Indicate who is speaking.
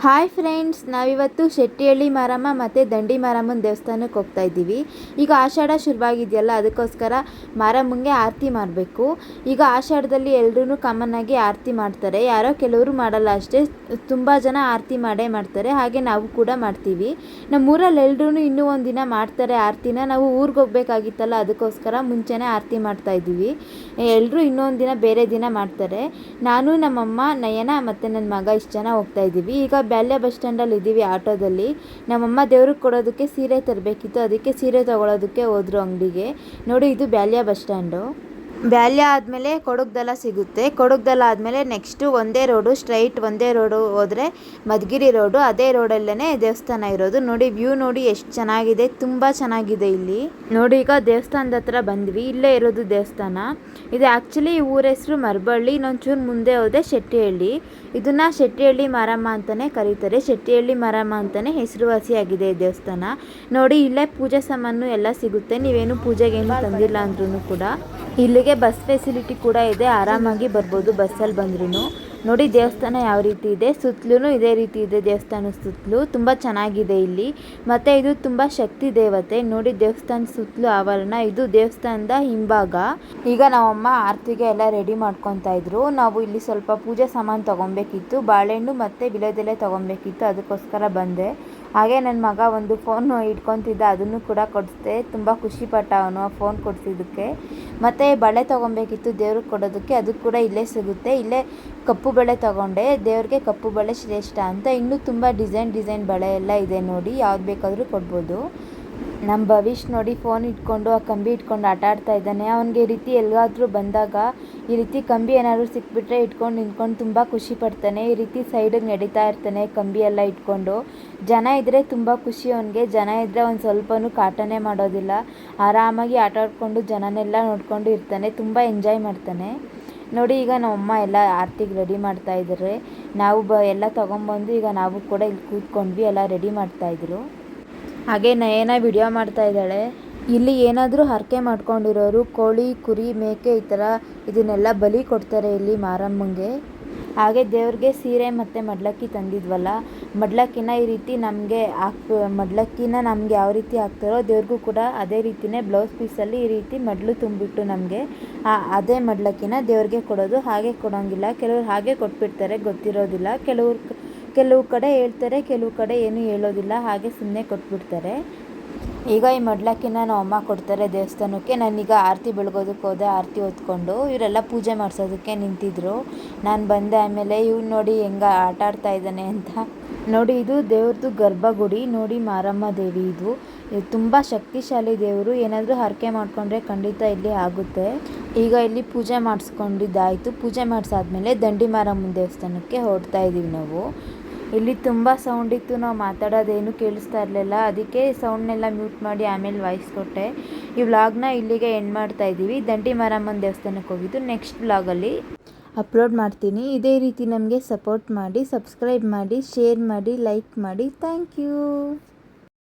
Speaker 1: Hi friends, ನಾವಿವತ್ತು ಶೆಟ್ಟಿಹಳ್ಳಿ ಮಾರಮ್ಮ ಮತ್ತು ದಂಡಿ ಮಾರಮ್ಮನ ದೇವಸ್ಥಾನಕ್ಕೆ ಹೋಗ್ತಾ ಇದ್ದೀವಿ. ಈಗ ಆಷಾಢ ಶುರುವಾಗಿದೆಯಲ್ಲ, ಅದಕ್ಕೋಸ್ಕರ ಮಾರಮ್ಮಂಗೆ ಆರತಿ ಮಾಡಬೇಕು. ಈಗ ಆಷಾಢದಲ್ಲಿ ಎಲ್ಲರೂ ಕಾಮನ್ ಆಗಿ ಆರತಿ ಮಾಡ್ತಾರೆ, ಯಾರೋ ಕೆಲವರು ಮಾಡಲ್ಲ ಅಷ್ಟೇ. ತುಂಬ ಜನ ಆರತಿ ಮಾಡೇ ಮಾಡ್ತಾರೆ, ಹಾಗೆ ನಾವು ಕೂಡ ಮಾಡ್ತೀವಿ. ನಮ್ಮೂರಲ್ಲಿ ಎಲ್ಲರೂ ಇನ್ನೂ ಒಂದು ದಿನ ಮಾಡ್ತಾರೆ ಆರತಿನ. ನಾವು ಊರಿಗೆ ಹೋಗ್ಬೇಕಾಗಿತ್ತಲ್ಲ, ಅದಕ್ಕೋಸ್ಕರ ಮುಂಚೆನೇ ಆರತಿ ಮಾಡ್ತಾ ಇದ್ದೀವಿ. ಎಲ್ಲರೂ ಇನ್ನೊಂದು ದಿನ ಬೇರೆ ದಿನ ಮಾಡ್ತಾರೆ. ನಾನು, ನಮ್ಮಮ್ಮ, ನಯನ ಮತ್ತು ನನ್ನ ಮಗ ಇಷ್ಟು ಜನ ಹೋಗ್ತಾ ಇದ್ದೀವಿ. ಈಗ ಬ್ಯಾಲ್ಯ ಬಸ್ ಸ್ಟ್ಯಾಂಡಲ್ಲಿ ಇದ್ದೀವಿ ಆಟೋದಲ್ಲಿ. ನಮ್ಮಮ್ಮ ದೇವ್ರಿಗೆ ಕೊಡೋದಕ್ಕೆ ಸೀರೆ ತರಬೇಕಿತ್ತು, ಅದಕ್ಕೆ ಸೀರೆ ತೊಗೊಳೋದಕ್ಕೆ ಹೋದ್ರು ಅಂಗಡಿಗೆ. ನೋಡಿ, ಇದು ಬ್ಯಾಲ್ಯ ಬಸ್ ಸ್ಟ್ಯಾಂಡು. ಬ್ಯಾಲ್ಯ ಆದಮೇಲೆ ಕೊಡಗ್ದಲ ಸಿಗುತ್ತೆ. ಕೊಡಗ್ದಲ ಆದಮೇಲೆ ನೆಕ್ಸ್ಟು ಒಂದೇ ರೋಡು, ಸ್ಟ್ರೈಟ್ ಒಂದೇ ರೋಡು ಹೋದರೆ ಮಧುಗಿರಿ ರೋಡು. ಅದೇ ರೋಡಲ್ಲೇ ದೇವಸ್ಥಾನ ಇರೋದು. ನೋಡಿ, ವ್ಯೂ ನೋಡಿ ಎಷ್ಟು ಚೆನ್ನಾಗಿದೆ, ತುಂಬ ಚೆನ್ನಾಗಿದೆ ಇಲ್ಲಿ. ನೋಡಿ, ಈಗ ದೇವಸ್ಥಾನದ ಹತ್ರ ಬಂದ್ವಿ. ಇಲ್ಲೇ ಇರೋದು ದೇವಸ್ಥಾನ. ಇದು ಆ್ಯಕ್ಚುಲಿ ಊರ ಹೆಸರು ಮರಬಳ್ಳಿ. ಇನ್ನೊಂಚೂರು ಮುಂದೆ ಹೋದೆ ಶೆಟ್ಟಿಹಳ್ಳಿ. ಇದನ್ನು ಶೆಟ್ಟಿಹಳ್ಳಿ ಮಾರಮ್ಮ ಅಂತಲೇ ಕರೀತಾರೆ. ಶೆಟ್ಟಿಹಳ್ಳಿ ಮಾರಮ್ಮ ಅಂತಲೇ ಹೆಸರುವಾಸಿಯಾಗಿದೆ ಈ ದೇವಸ್ಥಾನ. ನೋಡಿ, ಇಲ್ಲೇ ಪೂಜೆ ಸಾಮಾನು ಎಲ್ಲ ಸಿಗುತ್ತೆ. ನೀವೇನು ಪೂಜೆಗೇನು ತಂದಿಲ್ಲ ಅಂದ್ರೂ ಕೂಡ ಇಲ್ಲಿಗೆ ಬಸ್ ಫೆಸಿಲಿಟಿ ಕೂಡ ಇದೆ, ಆರಾಮಾಗಿ ಬರ್ಬೋದು ಬಸ್ಸಲ್ಲಿ ಬಂದ್ರೂ. ನೋಡಿ ದೇವಸ್ಥಾನ ಯಾವ ರೀತಿ ಇದೆ, ಸುತ್ತಲೂ ಇದೇ ರೀತಿ ಇದೆ. ದೇವಸ್ಥಾನದ ಸುತ್ತಲೂ ತುಂಬ ಚೆನ್ನಾಗಿದೆ ಇಲ್ಲಿ. ಮತ್ತು ಇದು ತುಂಬ ಶಕ್ತಿ ದೇವತೆ. ನೋಡಿ ದೇವಸ್ಥಾನದ ಸುತ್ತಲೂ ಆವರಣ. ಇದು ದೇವಸ್ಥಾನದ ಹಿಂಭಾಗ. ಈಗ ನಮ್ಮಮ್ಮ ಆರತಿಗೆ ಎಲ್ಲ ರೆಡಿ ಮಾಡ್ಕೊತಾ ಇದ್ರು. ನಾವು ಇಲ್ಲಿ ಸ್ವಲ್ಪ ಪೂಜೆ ಸಾಮಾನು ತೊಗೊಬೇಕಿತ್ತು, ಬಾಳೆಹಣ್ಣು ಮತ್ತು ವಿಳೆದೆಲೆ ತೊಗೊಬೇಕಿತ್ತು, ಅದಕ್ಕೋಸ್ಕರ ಬಂದೆ. ಹಾಗೆ ನನ್ನ ಮಗ ಒಂದು ಫೋನ್ ಇಟ್ಕೊತಿದ್ದ, ಅದನ್ನು ಕೂಡ ಕೊಡಿಸ್ದೆ. ತುಂಬ ಖುಷಿಪಟ್ಟ ಅವನು ಆ ಫೋನ್ ಕೊಡಿಸಿದ್ದಕ್ಕೆ. ಮತ್ತು ಬಳೆ ತೊಗೊಬೇಕಿತ್ತು ದೇವ್ರಿಗೆ ಕೊಡೋದಕ್ಕೆ, ಅದು ಕೂಡ ಇಲ್ಲೇ ಸಿಗುತ್ತೆ. ಇಲ್ಲೇ ಕಪ್ಪು ಬಳೆ ತೊಗೊಂಡೆ, ದೇವ್ರಿಗೆ ಕಪ್ಪು ಬಳೆ ಶ್ರೇಷ್ಠ ಅಂತ. ಇನ್ನೂ ತುಂಬ ಡಿಸೈನ್ ಬಳೆ ಎಲ್ಲ ಇದೆ ನೋಡಿ, ಯಾವ್ದು ಬೇಕಾದರೂ ಕೊಡ್ಬೋದು. ನಮ್ಮ ಭವಿಷ್ ನೋಡಿ ಫೋನ್ ಇಟ್ಕೊಂಡು ಆ ಕಂಬಿ ಇಟ್ಕೊಂಡು ಆಟ ಆಡ್ತಾ ಇದ್ದಾನೆ. ಅವನಿಗೆ ಈ ರೀತಿ ಎಲ್ಲಾದರೂ ಬಂದಾಗ ಈ ರೀತಿ ಕಂಬಿ ಏನಾದರೂ ಸಿಕ್ಬಿಟ್ರೆ ಇಟ್ಕೊಂಡು ನಿಂತ್ಕೊಂಡು ತುಂಬ ಖುಷಿ ಪಡ್ತಾನೆ. ಈ ರೀತಿ ಸೈಡಿಗೆ ನಡೀತಾ ಇರ್ತಾನೆ ಕಂಬಿ ಎಲ್ಲ ಇಟ್ಕೊಂಡು. ಜನ ಇದ್ದರೆ ತುಂಬ ಖುಷಿ ಅವನಿಗೆ. ಜನ ಇದ್ದರೆ ಒಂದು ಸ್ವಲ್ಪನೂ ಕಾಟನೇ ಮಾಡೋದಿಲ್ಲ, ಆರಾಮಾಗಿ ಆಟ ಆಡ್ಕೊಂಡು ಜನನೆಲ್ಲ ನೋಡ್ಕೊಂಡು ಇರ್ತಾನೆ, ತುಂಬ ಎಂಜಾಯ್ ಮಾಡ್ತಾನೆ. ನೋಡಿ, ಈಗ ನಮ್ಮಮ್ಮ ಎಲ್ಲ ಆರತಿಗೆ ರೆಡಿ ಮಾಡ್ತಾ ಇದ್ದಾರೆ. ನಾವು ಎಲ್ಲ ತೊಗೊಂಬಂದು ಈಗ ನಾವು ಕೂಡ ಇಲ್ಲಿ ಕೂತ್ಕೊಂಡ್ವಿ, ಎಲ್ಲ ರೆಡಿ ಮಾಡ್ತಾಯಿದ್ರು. ಹಾಗೆ ನಯನ ವಿಡಿಯೋ ಮಾಡ್ತಾ ಇದ್ದಾಳೆ. ಇಲ್ಲಿ ಏನಾದರೂ ಹರಕೆ ಮಾಡ್ಕೊಂಡಿರೋರು ಕೋಳಿ, ಕುರಿ, ಮೇಕೆ ಈ ಥರ ಇದನ್ನೆಲ್ಲ ಬಲಿ ಕೊಡ್ತಾರೆ ಇಲ್ಲಿ ಮಾರಮ್ಮಂಗೆ. ಹಾಗೆ ದೇವ್ರಿಗೆ ಸೀರೆ ಮತ್ತು ಮಡ್ಲಕ್ಕಿ ತಂದಿದ್ವಲ್ಲ, ಮಡ್ಲಕ್ಕಿನ ಈ ರೀತಿ ನಮಗೆ ಮಡ್ಲಕ್ಕಿನ ನಮಗೆ ಯಾವ ರೀತಿ ಹಾಕ್ತಾರೋ ದೇವ್ರಿಗೂ ಕೂಡ ಅದೇ ರೀತಿಯೇ ಬ್ಲೌಸ್ ಪೀಸಲ್ಲಿ ಈ ರೀತಿ ಮಡ್ಲು ತುಂಬಿಟ್ಟು ನಮಗೆ ಅದೇ ಮಡ್ಲಕ್ಕಿನ ದೇವ್ರಿಗೆ ಕೊಡೋದು. ಹಾಗೆ ಕೊಡೋಂಗಿಲ್ಲ, ಕೆಲವ್ರು ಹಾಗೆ ಕೊಟ್ಬಿಡ್ತಾರೆ, ಗೊತ್ತಿರೋದಿಲ್ಲ. ಕೆಲವು ಕಡೆ ಹೇಳ್ತಾರೆ, ಕೆಲವು ಕಡೆ ಏನೂ ಹೇಳೋದಿಲ್ಲ, ಹಾಗೆ ಸುಮ್ಮನೆ ಕೊಟ್ಬಿಡ್ತಾರೆ. ಈಗ ಈ ಮಡ್ಲಕ್ಕಿನ ನಮ್ಮ ಅಮ್ಮ ಕೊಡ್ತಾರೆ ದೇವಸ್ಥಾನಕ್ಕೆ. ನಾನೀಗ ಆರತಿ ಬೆಳಗೋದಕ್ಕೆ ಹೋದೆ, ಆರತಿ ಹೊತ್ಕೊಂಡು. ಇವರೆಲ್ಲ ಪೂಜೆ ಮಾಡಿಸೋದಕ್ಕೆ ನಿಂತಿದ್ರು. ನಾನು ಬಂದೆ. ಆಮೇಲೆ ಇವ್ನು ನೋಡಿ ಹೆಂಗೆ ಆಟ ಆಡ್ತಾ ಇದ್ದಾನೆ ಅಂತ. ನೋಡಿ, ಇದು ದೇವ್ರದ್ದು ಗರ್ಭಗುಡಿ. ನೋಡಿ, ಮಾರಮ್ಮ ದೇವಿ ಇದು ತುಂಬ ಶಕ್ತಿಶಾಲಿ ದೇವರು. ಏನಾದರೂ ಹರಕೆ ಮಾಡಿಕೊಂಡ್ರೆ ಖಂಡಿತ ಇಲ್ಲಿ ಆಗುತ್ತೆ. ಈಗ ಇಲ್ಲಿ ಪೂಜೆ ಮಾಡಿಸ್ಕೊಂಡಿದ್ದಾಯಿತು. ಪೂಜೆ ಮಾಡಿಸಾದ್ಮೇಲೆ ದಂಡಿ ಮಾರಮ್ಮನ ದೇವಸ್ಥಾನಕ್ಕೆ ಹೊರಡ್ತಾ ಇದ್ದೀವಿ ನಾವು. ಇಲ್ಲಿ ತುಂಬ ಸೌಂಡ್ ಇತ್ತು, ನಾವು ಮಾತಾಡೋದೇನು ಕೇಳಿಸ್ತಾ ಇರಲಿಲ್ಲ, ಅದಕ್ಕೆ ಸೌಂಡ್ನೆಲ್ಲ ಮ್ಯೂಟ್ ಮಾಡಿ ಆಮೇಲೆ ವಾಯ್ಸ್ ಕೊಟ್ಟೆ. ಈ ವ್ಲಾಗ್ನ ಇಲ್ಲಿಗೆ ಎಂಡ್ ಮಾಡ್ತಾ ಇದ್ದೀವಿ. ದಂಡಿ ಮಾರಮ್ಮನ ದೇವಸ್ಥಾನಕ್ಕೆ ಹೋಗಿದ್ದು ನೆಕ್ಸ್ಟ್ ವ್ಲಾಗಲ್ಲಿ ಅಪ್ಲೋಡ್ ಮಾಡ್ತೀನಿ. ಇದೇ ರೀತಿ ನಮಗೆ ಸಪೋರ್ಟ್ ಮಾಡಿ, ಸಬ್ಸ್ಕ್ರೈಬ್ ಮಾಡಿ, ಶೇರ್ ಮಾಡಿ, ಲೈಕ್ ಮಾಡಿ. Thank you.